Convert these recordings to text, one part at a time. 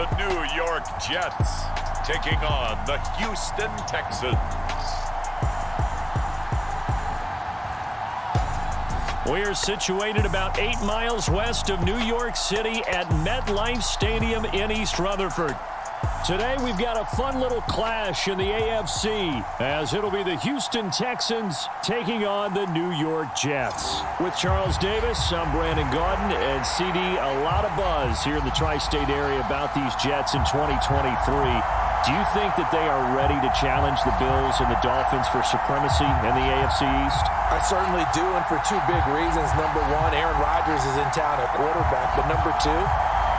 The New York Jets taking on the Houston Texans. We're situated about 8 miles west of New York City at MetLife Stadium in East Rutherford. Today we've got a fun little clash in the AFC as it'll be the Houston Texans taking on the New York Jets. With Charles Davis, I'm Brandon Gaudin, and CD, a lot of buzz here in the tri-state area about these Jets in 2023. Do you think that they are ready to challenge the Bills and the Dolphins for supremacy in the AFC East? I certainly do, and for two big reasons. Number one, Aaron Rodgers is in town at quarterback, but number two,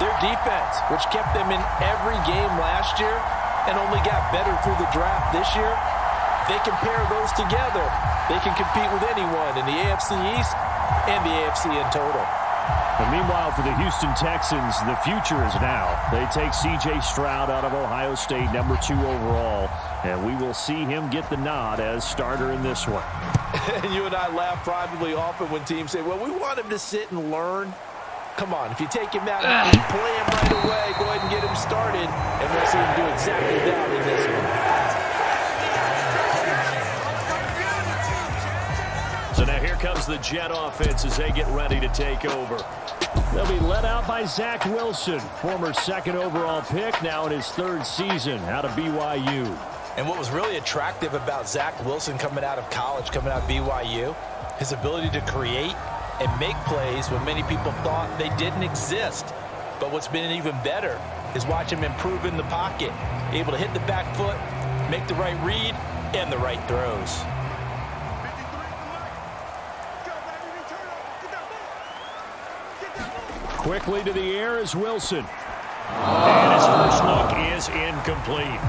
their defense, which kept them in every game last year and only got better through the draft this year. They can pair those together. They can compete with anyone in the AFC East and the AFC in total. And meanwhile, for the Houston Texans, the future is now. They take C.J. Stroud out of Ohio State, number 2 overall, and we will see him get the nod as starter in this one. And you and I laugh privately often when teams say, well, we want him to sit and learn. Come on, if you take him out and you play him right away, go ahead and get him started, and we'll see him do exactly that in this one. So now here comes the Jet offense as they get ready to take over. They'll be led out by Zach Wilson, former 2nd overall pick, now in his 3rd season out of BYU. And what was really attractive about Zach Wilson coming out of college, coming out of BYU, his ability to create and make plays when many people thought they didn't exist. But what's been even better is watch him improve in the pocket, able to hit the back foot, make the right read, and the right throws. Quickly to the air is Wilson. And his first look is incomplete.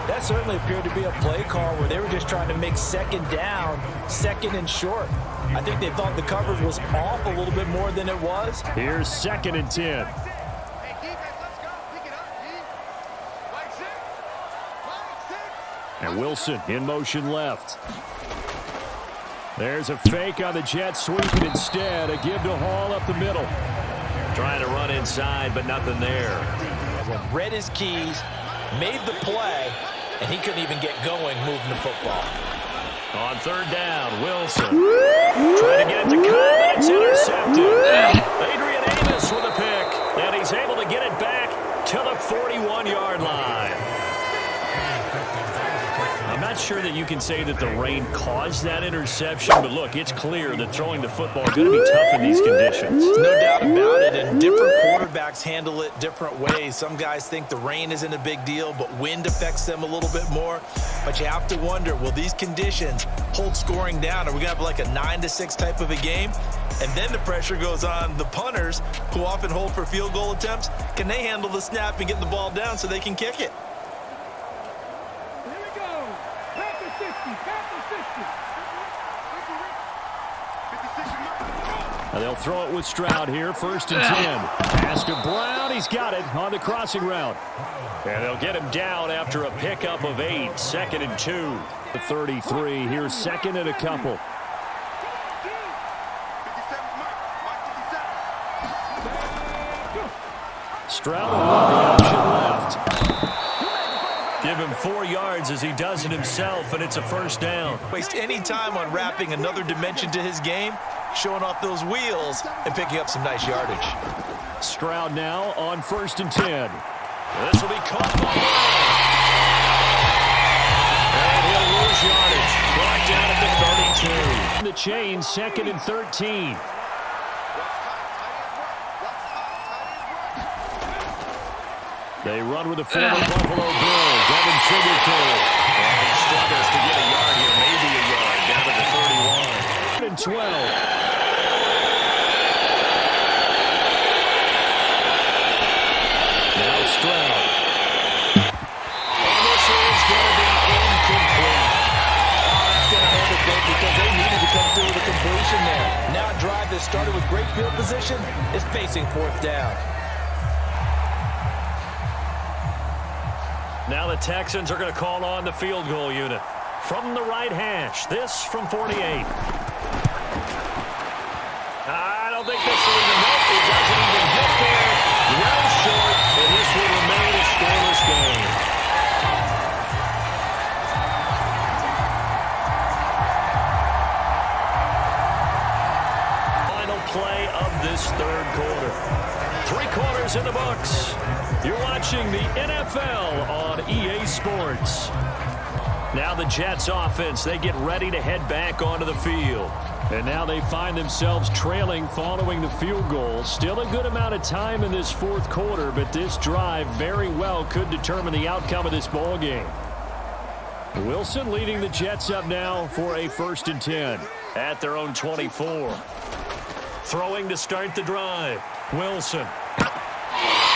That certainly appeared to be a play call where they were just trying to make second down, second and short. I think they thought the coverage was off a little bit more than it was. Here's 2nd and 10. And Wilson in motion left. There's a fake on the Jets, sweeping instead. A give to Hall up the middle. Trying to run inside, but nothing there. Read his keys, made the play, and he couldn't even get going moving the football. On 3rd down, Wilson. Trying to get it to Cobb, and it's intercepted. Adrian Amos with a pick, and he's able to get it back to the 41-yard line. I'm not sure that you can say that the rain caused that interception, but look, it's clear that throwing the football is going to be tough in these conditions. No doubt about it, and different quarterbacks handle it different ways. Some guys think the rain isn't a big deal, but wind affects them a little bit more. But you have to wonder, will these conditions hold scoring down? Are we going to have like a 9-6 type of a game? And then the pressure goes on the punters, who often hold for field goal attempts. Can they handle the snap and get the ball down so they can kick it? They'll throw it with Stroud here, 1st and 10. Pass to Brown, he's got it on the crossing route. And they'll get him down after a pickup of 8, 2nd and 2. 33, here's 2nd and a couple. Stroud will run the option left. Give him 4 yards as he does it himself, and it's a 1st down. Waste any time on wrapping another dimension to his game, showing off those wheels and picking up some nice yardage. Stroud now on 1st and 10. This will be caught by and he'll lose yardage. Brought down at the 32. The chain, 2nd and 13. They run with the former Buffalo Bill, Devin Singletary. And he struggles to get a yard here, maybe a yard, down to the 31. And 12. Stroud. And this is going to be incomplete. That's going to hurt a bit because they needed to come through with a completion there. Now a drive that started with great field position is facing 4th down. Now the Texans are going to call on the field goal unit. From the right hash, this from 48. I don't think this will even help. He doesn't even get there. Well short. and this will remain a scoreless game. Final play of this third quarter. 3 quarters in the books. You're watching the NFL on EA Sports. Now the Jets offense, they get ready to head back onto the field. And now they find themselves trailing following the field goal. Still a good amount of time in this fourth quarter, but this drive very well could determine the outcome of this ball game. Wilson leading the Jets up now for a 1st and 10 at their own 24. Throwing to start the drive. Wilson.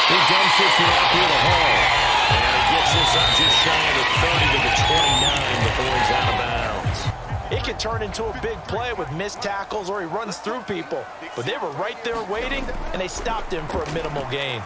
He dumps this one off here to Hall. And he gets this up just shy of the 30 to the 29 before he's out of bounds. It can turn into a big play with missed tackles or he runs through people. But they were right there waiting, and they stopped him for a minimal gain.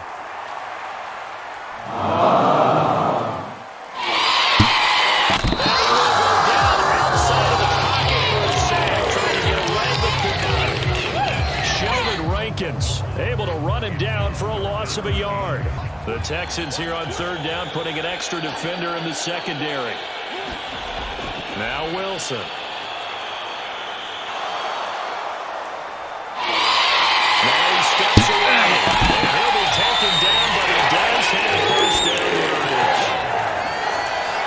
Able to run him down for a loss of a yard. The Texans here on 3rd down, putting an extra defender in the secondary. Now Wilson. Now he steps away. And he'll be taken down, but he does have 1st down yardage.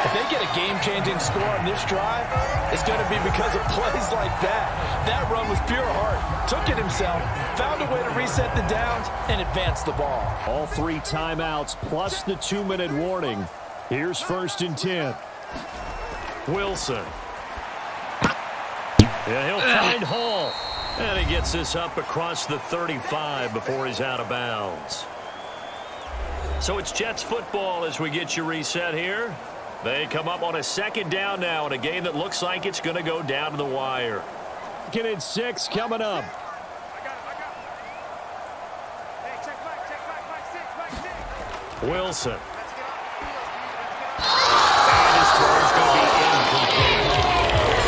If they get a game-changing score on this drive, it's going to be because of plays like that. That run was pure heart. Took it himself, found a way to reset the downs, and advance the ball. All 3 timeouts plus the 2-minute warning. Here's 1st and 10. Wilson. Yeah, he'll find Hall. And he gets this up across the 35 before he's out of bounds. So it's Jets football as we get you reset here. They come up on a 2nd down now in a game that looks like it's going to go down to the wire. Get it 6 coming up. Wilson. And his throw is going to be incomplete.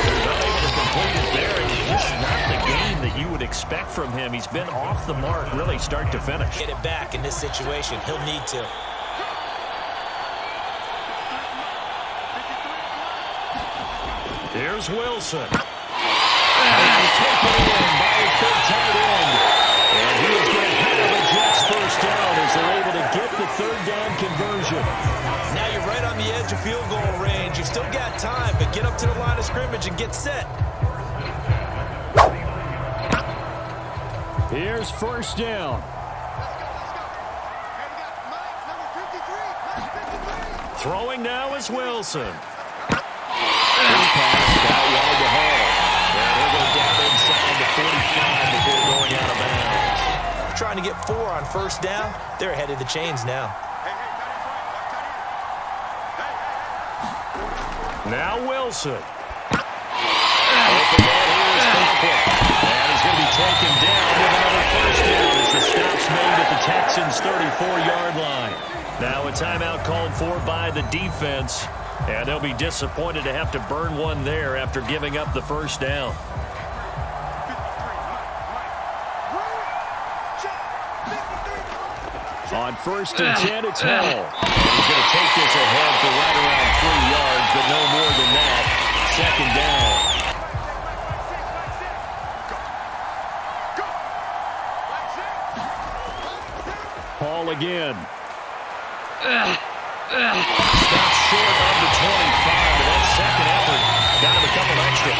He's unable to complete it there. It's just not the game that you would expect from him. He's been off the mark really start to finish. Get it back in this situation. He'll need to. Here's Wilson. And he's taken in by his big tight end. And he is going to have the Jets 1st down as they're able to get the 3rd down conversion. Now you're right on the edge of field goal range. You've still got time, but get up to the line of scrimmage and get set. Here's 1st down. Throwing now is Wilson. His pass out wide to Hall. And he'll go down inside the 45 before going out of bounds. Trying to get 4 on 1st down. They're ahead of the chains now. Now Wilson. Open man here is Conklin. And he's going to be taken down with another 1st down as the stop's made at the Texans' 34-yard line. Now a timeout called for by the defense. And they'll be disappointed to have to burn one there after giving up the 1st down. On 1st and 10, it's Hall. And he's going to take this ahead for right around 3 yards, but no more than that. 2nd down. Hall again. Stopped short of the 25, but that 2nd effort got him a couple extra.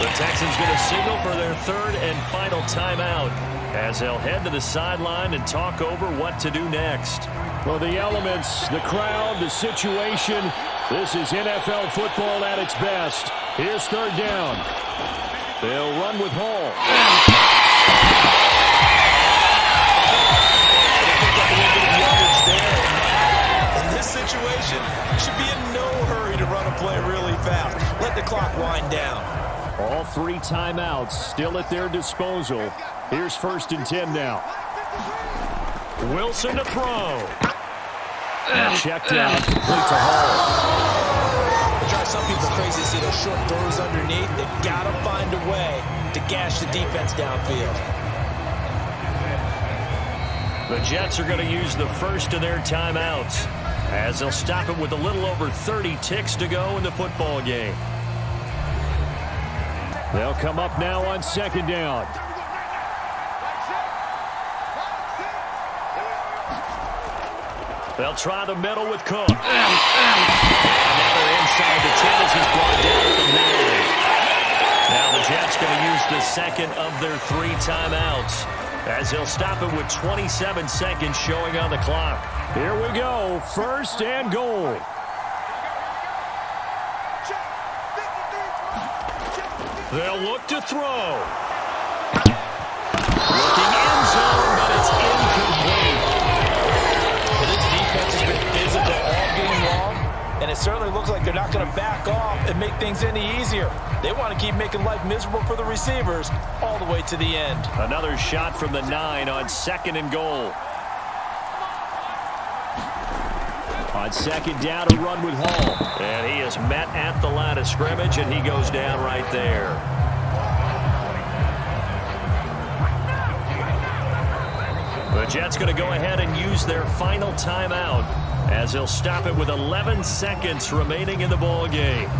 The Texans going to signal for their 3rd and final timeout as they'll head to the sideline and talk over what to do next. Well, the elements, the crowd, the situation, this is NFL football at its best. Here's 3rd down. They'll run with Hall. Situation should be in no hurry to run a play really fast. Let the clock wind down. All 3 timeouts still at their disposal. Here's 1st and 10 now. Wilson to throw. And checked out, complete to Hall. It drives some people crazy to see those short throws underneath. They've got to find a way to gash the defense downfield. The Jets are going to use the first of their timeouts as they'll stop it with a little over 30 ticks to go in the football game. They'll come up now on second down. They'll try the middle with Cook. And now they're inside the 10 as he's brought down at the 9. Now the Jets going to use the second of their 3 timeouts as they'll stop it with 27 seconds showing on the clock. Here we go, first and goal. They'll look to throw. Looking end zone, but it's incomplete. Well, this defense has been physical all game long, and it certainly looks like they're not going to back off and make things any easier. They want to keep making life miserable for the receivers all the way to the end. Another shot from the 9 on second and goal. On second down, a run with Hall. And he is met at the line of scrimmage, and he goes down right there. The Jets going to go ahead and use their final timeout as they'll stop it with 11 seconds remaining in the ball game.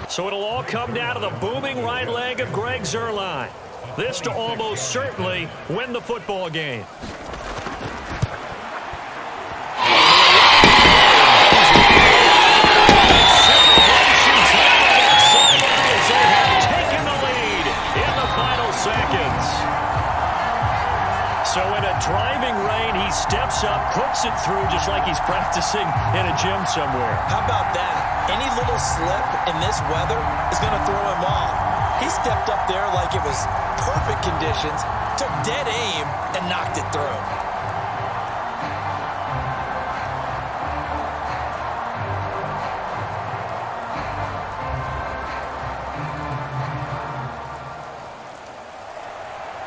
So it'll all come down to the booming right leg of Greg Zuerlein. This to almost certainly win the football game. So in a driving rain, he steps up, hooks it through just like he's practicing in a gym somewhere. How about that? Any little slip in this weather is going to throw him off. He stepped up there like it was perfect conditions, took dead aim, and knocked it through.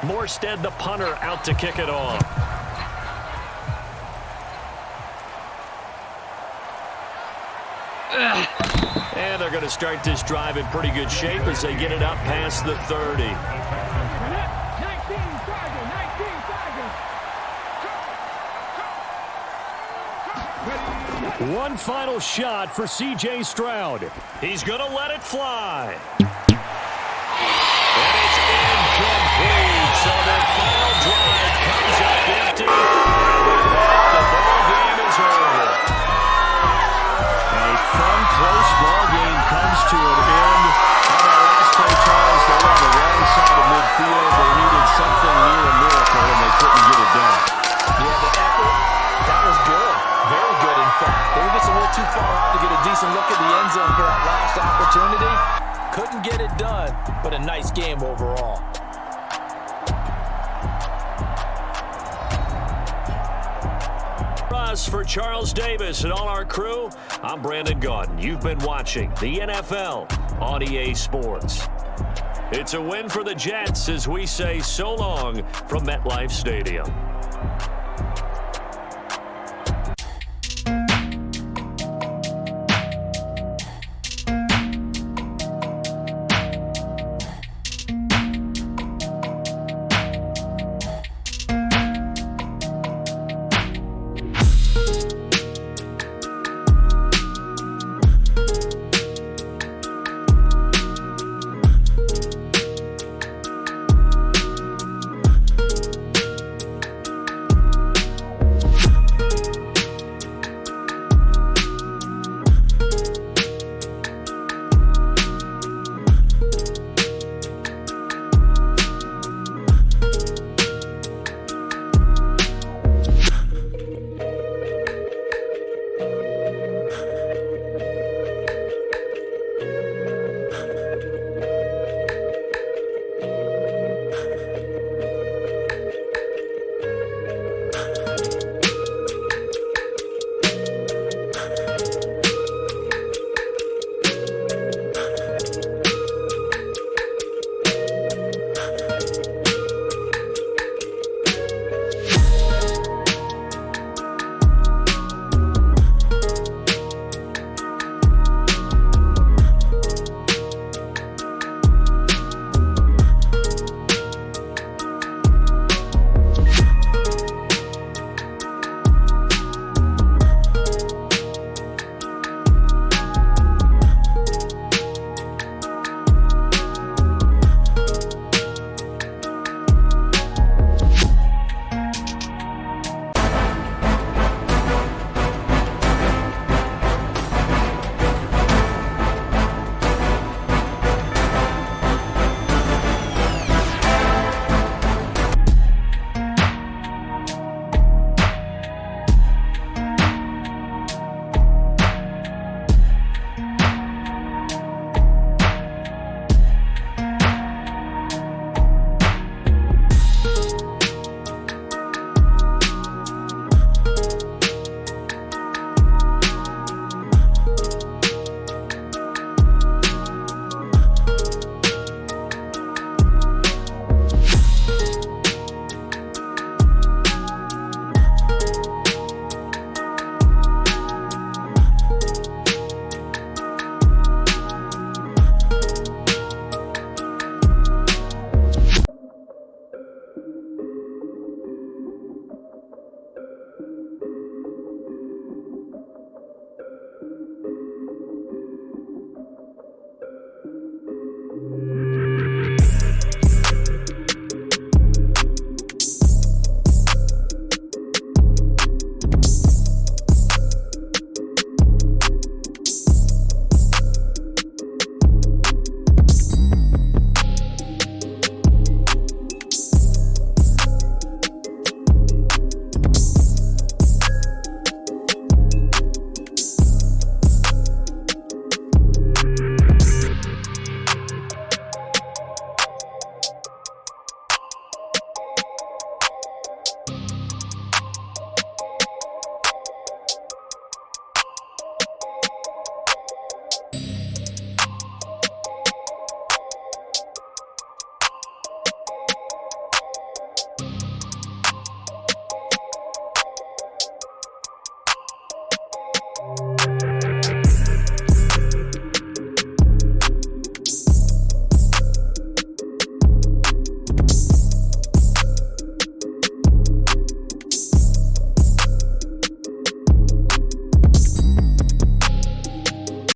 Morstead, the punter, out to kick it off. And they're going to start this drive in pretty good shape as they get it up past the 30. One final shot for C.J. Stroud. He's going to let it fly. And it's incomplete. So their final drive comes up empty. And with that, the ball game is over. A fun, close ball game comes to an end. On our last play, Charles, they were on the wrong side of midfield. They needed something near a miracle, and they couldn't get it done. Yeah, the effort, that was good. Very good, in fact. They were just a little too far out to get a decent look at the end zone for that last opportunity. Couldn't get it done, but a nice game overall. For Charles Davis and all our crew, I'm Brandon Gaudin. You've been watching the NFL on EA Sports. It's a win for the Jets as we say so long from MetLife Stadium.